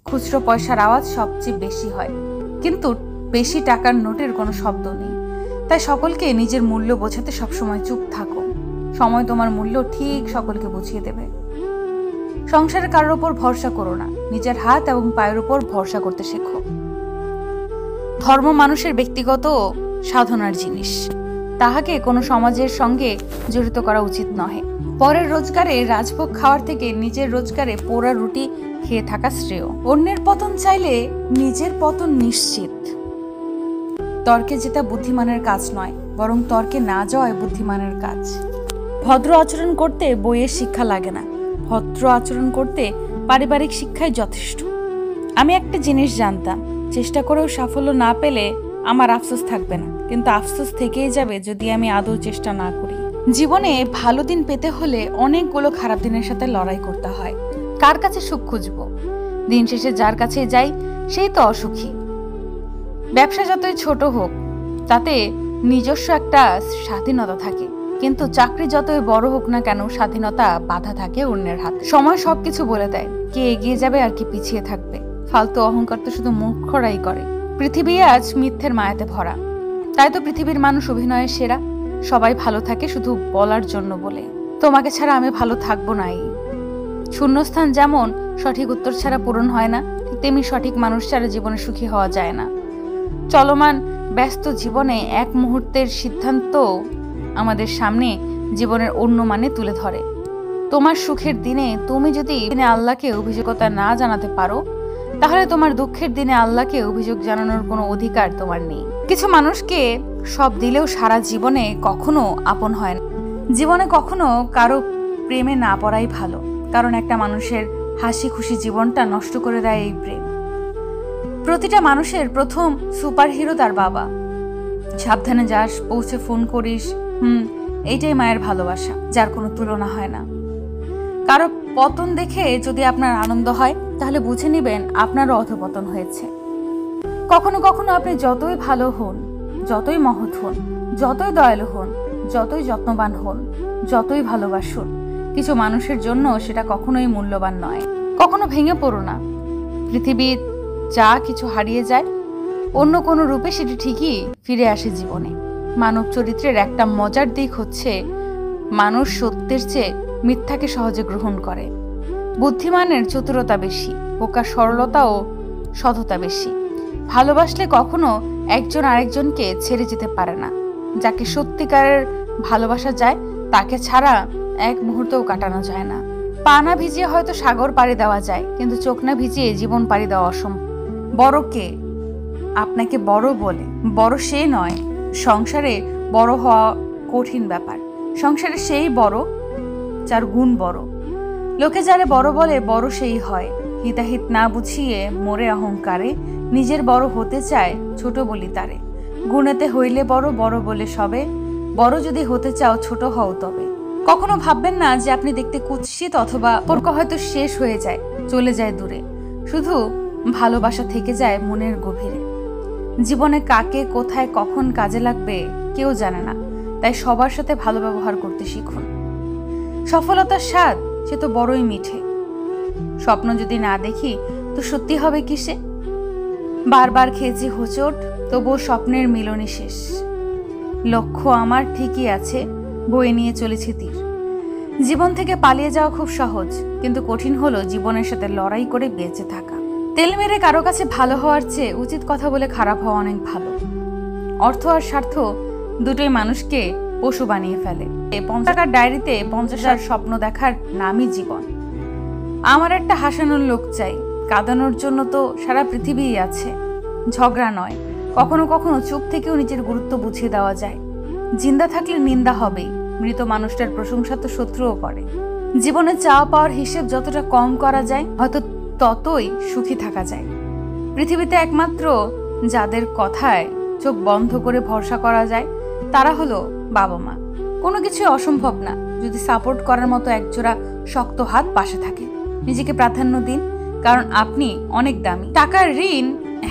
খুচরো পয়সার আওয়াজ সবচেয়ে বেশি হয়, কিন্তু বেশি টাকার নোটের কোনো শব্দ নেই। তাই সকলকে নিজের মূল্য বোঝাতে সবসময় চুপ থাকো। সময় তোমার মূল্য ঠিক সকলকে বুঝিয়ে দেবে। সংসারে কারোর ওপর ভরসা করো না, নিজের হাত এবং পায়ের উপর ভরসা করতে শেখো। ধর্ম মানুষের ব্যক্তিগত সাধনার জিনিস, তাহাকে কোনো সমাজের সঙ্গে জড়িত করা উচিত নহে। পরের রোজগারে রাজভোগ খাওয়ার থেকে নিজের রোজগারে পোড়া রুটি খেয়ে থাকা শ্রেয়। অন্যের পতন চাইলে নিজের পতন নিশ্চিত। তর্কে জেতা বুদ্ধিমানের কাজ নয়, বরং তর্কে না যাওয়াই বুদ্ধিমানের কাজ। ভদ্র আচরণ করতে বইয়ের শিক্ষা লাগে না, ভদ্র আচরণ করতে পারিবারিক শিক্ষাই যথেষ্ট। আমি একটা জিনিস জানতাম, চেষ্টা করেও সাফল্য না পেলে আমার আফসোস থাকবে না, কিন্তু আফসোস থেকেই যাবে যদি আমি আদৌ চেষ্টা না করি। জীবনে ভালো দিন পেতে হলে অনেকগুলো খারাপ দিনের সাথে লড়াই করতে হয়। কার কাছে সুখ খুঁজবো? দিন শেষে যার কাছে যাই সেই তো অসুখী। ব্যবসা যতই ছোট হোক তাতে নিজস্ব একটা স্বাধীনতা থাকে, কিন্তু চাকরি যতই বড় হোক না কেন স্বাধীনতা বাধা থাকে অন্যের হাতে। সময় সবকিছু বলে দেয়, কে এগিয়ে যাবে আর কি পিছিয়ে থাকবে। ফালতু অহংকার তো শুধু মূর্খরাই করে। পৃথিবী আজ মিথ্যের মায়াতে ভরা, তাই তো পৃথিবীর মানুষ অভিনয়ের সেরা। সবাই ভালো থাকে শুধু বলার জন্য বলে। তোমাকে ছাড়া আমি ভালো থাকবো না। এই শূন্যস্থান যেমন সঠিক উত্তর ছাড়া পূরণ হয় না, ঠিক তেমনি সঠিক মানুষ ছাড়া জীবনে সুখী হওয়া যায় না। চলমান ব্যস্ত জীবনে এক মুহূর্তের সিদ্ধান্ত আমাদের সামনে জীবনের অন্য মানে তুলে ধরে। তোমার সুখের দিনে তুমি যদি আল্লাহকে অভিযোগতা না জানাতে পারো, তাহলে তোমার দুঃখের দিনে আল্লাহকে অভিযোগ জানানোর কোনো অধিকার তোমার নেই। কিছু মানুষকে সব দিলেও সারা জীবনে কখনো আপন হয় না। জীবনে কখনো কারো প্রেমে না পড়াই ভালো, কারণ একটা মানুষের হাসি খুশি জীবনটা নষ্ট করে দেয় এই প্রেম। প্রতিটা মানুষের প্রথম সুপারহিরো তার বাবা। সাবধানে যাস, পৌঁছে ফোন করিস, এইটাই মায়ের ভালোবাসা, যার কোনো তুলনা হয় না। কারো পতন দেখে যদি আপনার আনন্দ হয়, তাহলে বুঝে নেবেন আপনারও অধঃপতন হয়েছে। কখনো কখনো আপনি যতই ভালো হন, যতই মহৎ হন, যতই দয়ালু হন, যতই যত্নবান হন, যতই ভালোবাসুন, কিছু মানুষের জন্য সেটা কখনোই মূল্যবান নয়। কখনো ভেঙে পড়ো না। পৃথিবীর যা কিছু হারিয়ে যায়, অন্য কোনো রূপে সেটি ঠিকই ফিরে আসে জীবনে। মানব চরিত্রের একটা মজার দিক হচ্ছে মানুষ সত্যের চেয়ে মিথ্যাকে সহজে গ্রহণ করে। বুদ্ধিমানের চতুরতা বেশি, বোকার সরলতা ও সততা বেশি। ভালোবাসলে কখনো একজন আরেকজনকে ছেড়ে যেতে পারে না। যাকে সত্যিকারের ভালোবাসা যায় তাকে ছাড়া এক মুহূর্তও কাটানো যায় না। পা না ভিজিয়ে হয়তো সাগর পাড়ি দেওয়া যায়, কিন্তু চোখ না ভিজিয়ে জীবন পাড়ি দেওয়া অসম্ভব। বড় কে আপনাকে বড় বলে? বড় সে নয়। সংসারে বড় হওয়া কঠিন ব্যাপার। সংসারে সেই বড় যার গুণ বড়। লোকে যারে বড় বলে বড় সেই হয়। হিতাহিত না বুঝিয়ে মোরে অহংকারে, নিজের বড় হতে চায় ছোট বলি তারে। গুণেতে হইলে বড়, বড় বলে সবে, বড় যদি হতে চাও ছোট হও তবে। কখনো ভাববেন না যে আপনি দেখতে কুৎসিত অথবা সম্পর্ক হয়তো শেষ হয়ে যায়, চলে যায় দূরে, শুধু ভালোবাসা থেকে যায় মনের গভীরে। জীবনে কাকে কোথায় কখন কাজে লাগবে কেউ জানে না, তাই সবার সাথে ভালো ব্যবহার করতে শিখুন। সফলতার স্বাদ সে তো বড়ই মিঠে। স্বপ্ন যদি না দেখি তো সত্যি হবে কিসে? বারবার খেয়েছি হোঁচট, তবুও স্বপ্নের মিলনই শেষ। লক্ষ্য আমার ঠিকই আছে, বয়ে নিয়ে চলেছি তীর। জীবন থেকে পালিয়ে যাওয়া খুব সহজ, কিন্তু কঠিন হলো জীবনের সাথে লড়াই করে বেঁচে থাকা। তেল মেরে কারো কাছে ভালো হওয়ার চেয়ে উচিত কথা বলে খারাপ হওয়া অনেক ভালো। অর্থ আর স্বার্থ দুটোই মানুষকে পশু বানিয়ে ফেলে। 50 টাকার ডায়েরিতে 50,000 স্বপ্ন দেখার নামই জীবন। আমার একটা হাসানোর লোক চাই, কাঁদানোর জন্য তো সারা পৃথিবীই আছে। ঝগড়া নয়, কখনো কখনো চুপ থেকেও নিজের গুরুত্ব বুঝিয়ে দেওয়া যায়। জিন্দা থাকলে নিন্দা হবেই, মৃত মানুষটার প্রশংসা তো শত্রুও করে। জীবনে চাওয়া পাওয়ার হিসেব যতটা কম করা যায়, হয়তো ততই সুখী থাকা যায়। পৃথিবীতে একমাত্র যাদের কথায় চোখ বন্ধ করে ভরসা করা যায় তারা হলো বাবা মা। কোনো কিছু অসম্ভব না যদি সাপোর্ট করার মতো একজোড়া শক্ত হাত পাশে থাকে। নিজেকে প্রাধান্য দিন, কারণ আপনি অনেক দামি। টাকার ঋণ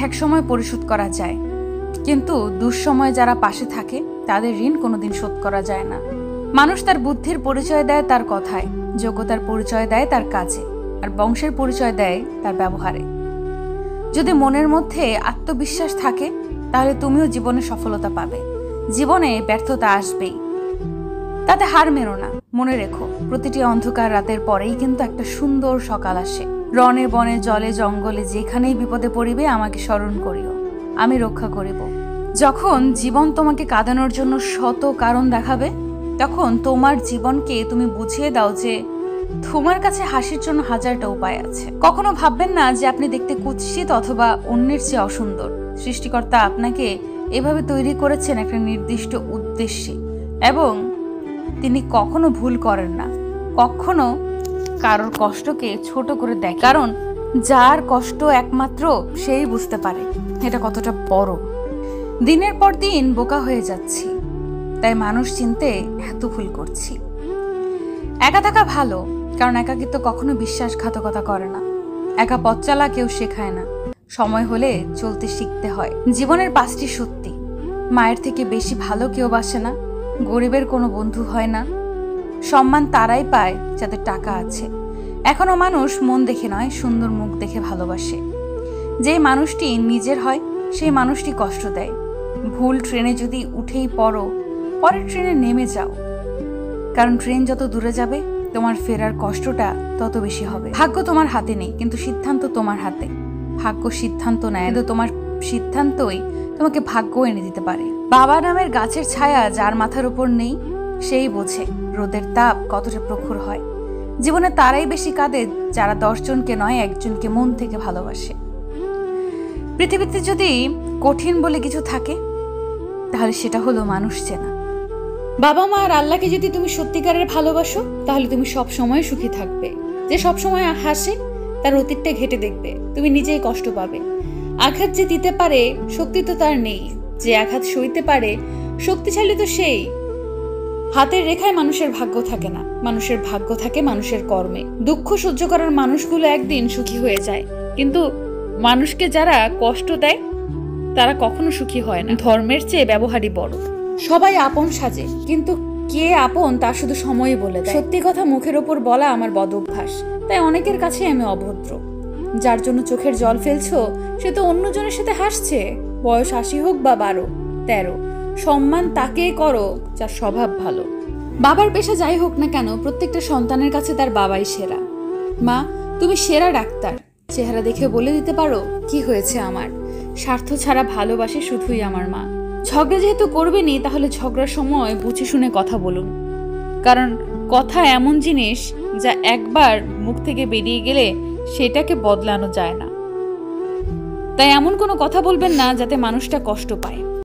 এক সময় পরিশোধ করা যায়, কিন্তু দুঃসময়ে যারা পাশে থাকে তাদের ঋণ কোনোদিন শোধ করা যায় না। মানুষ তার বুদ্ধির পরিচয় দেয় তার কথায়, যোগ্যতার পরিচয় দেয় তার কাজে, আর বংশের পরিচয় দেয় তার ব্যবহারে। যদি মনের মধ্যে আত্মবিশ্বাস থাকে তাহলে তুমিও জীবনে সফলতা পাবে। জীবনে ব্যর্থতা আসবেই, তাতে হার মেনো না। মনে রেখো, প্রতিটি অন্ধকার রাতের পরেই কিন্তু একটা সুন্দর সকাল আসে। রনে বনে জলে জঙ্গলে যেখানেই বিপদে পড়িবে আমাকে স্মরণ করিও, আমি রক্ষা করিব। যখন জীবন তোমাকে কাঁদানোর জন্য শত কারণ দেখাবে, তখন তোমার জীবনকে তুমি বুঝিয়ে দাও যে তোমার কাছে হাসির জন্য হাজারটা উপায় আছে। কখনো ভাববেন না যে আপনি দেখতে কুৎসিত অথবা অন্যের চেয়ে অসুন্দর। সৃষ্টিকর্তা আপনাকে এভাবে তৈরি করেছেন একটা নির্দিষ্ট উদ্দেশ্যে, এবং তিনি কখনো ভুল করেন না, কখনো কারোর কষ্টকে ছোট করে দেয়। কারণ যার কষ্ট একমাত্র সেই বুঝতে পারে এটা কতটা বড়। দিনের পর দিন বোকা হয়ে যাচ্ছি, তাই মানুষ চিনতে এত ভুল করছি। একা থাকা ভালো, কারণ একাকিত্ব কখনো বিশ্বাসঘাতকতা করে না। একা পথ চালা কেউ শেখায় না, সময় হলে চলতে শিখতে হয়। জীবনের 5টি সত্যি: মায়ের থেকে বেশি ভালো কেউ বাসে না, গরিবের কোনো বন্ধু হয় না, সম্মান তারাই পায় যাদের টাকা আছে, এখনো মানুষ মন দেখে নয় সুন্দর মুখ দেখে ভালোবাসে, যেই মানুষটি নিজের হয় সেই মানুষটি কষ্ট দেয়। ভুল ট্রেনে যদি উঠেই পড়ো, পরের ট্রেনে নেমে যাও, কারণ ট্রেন যত দূরে যাবে তোমার ফেরার কষ্টটা তত বেশি হবে। ভাগ্য তোমার হাতে নেই, কিন্তু সিদ্ধান্ত তোমার হাতে। ভাগ্য সিদ্ধান্ত নেয়, কিন্তু তোমার সিদ্ধান্তই তোমাকে ভাগ্য এনে দিতে পারে। বাবা নামের গাছের ছায়া যার মাথার উপর নেই, সেই বোঝে রোদের তাপ কতটা প্রখর হয়। জীবনে তারাই বেশি কাঁদে যারা 10 জনকে নয় 1 জনকে মন থেকে ভালোবাসে। পৃথিবীতে যদি কঠিন বলে কিছু থাকে, তাহলে সেটা হলো মানুষ চেনা। বাবা মা আর আল্লাহকে যদি তুমি সত্যিকারের ভালোবাসো, তাহলে তুমি সব সময় সুখী থাকবে। যে সব সময় হাসে তার অতীতটা ঘেটে দেখবে, তুমি নিজেই কষ্ট পাবে। আঘাত যে দিতে পারে শক্তি তো তার নেই, যে আঘাত সইতে পারে শক্তিশালী তো সেই। হাতের রেখায় মানুষের ভাগ্য থাকে না, মানুষের ভাগ্য থাকে মানুষের কর্মে। দুঃখ সহ্য করার মানুষগুলো একদিন সুখী হয়ে যায়, কিন্তু মানুষকে যারা কষ্ট দেয় তারা কখনো সুখী হয় না। ধর্মের চেয়ে ব্যবহারই বড়। সবাই আপন সাজে, কিন্তু কে আপন তা শুধু সময়ই বলে দেয়। সত্যি কথা মুখের ওপর বলা আমার বদ অভ্যাস, তাই অনেকের কাছে আমি অভদ্র। যার জন্য চোখের জল ফেলছো সে তো অন্যজনের সাথে হাসছে। বয়স 80 হোক বা 12, 13, সম্মান তাকেই করো যার স্বভাব ভালো। বাবার পেশা যাই হোক না কেন, প্রত্যেকটা সন্তানের কাছে তার বাবাই সেরা। মা, তুমি সেরা ডাক্তার, চেহারা দেখে বলে দিতে পারো কি হয়েছে আমার। স্বার্থ ছাড়া ভালোবাসে শুধুই আমার মা। ঝগড়া যেহেতু করবেনি, তাহলে ঝগড়ার সময় বুঝে শুনে কথা বলুন, কারণ কথা এমন জিনিস যা একবার মুখ থেকে বেরিয়ে গেলে সেটাকে বদলানো যায় না। তাই এমন কোনো কথা বলবেন না যাতে মানুষটা কষ্ট পায়।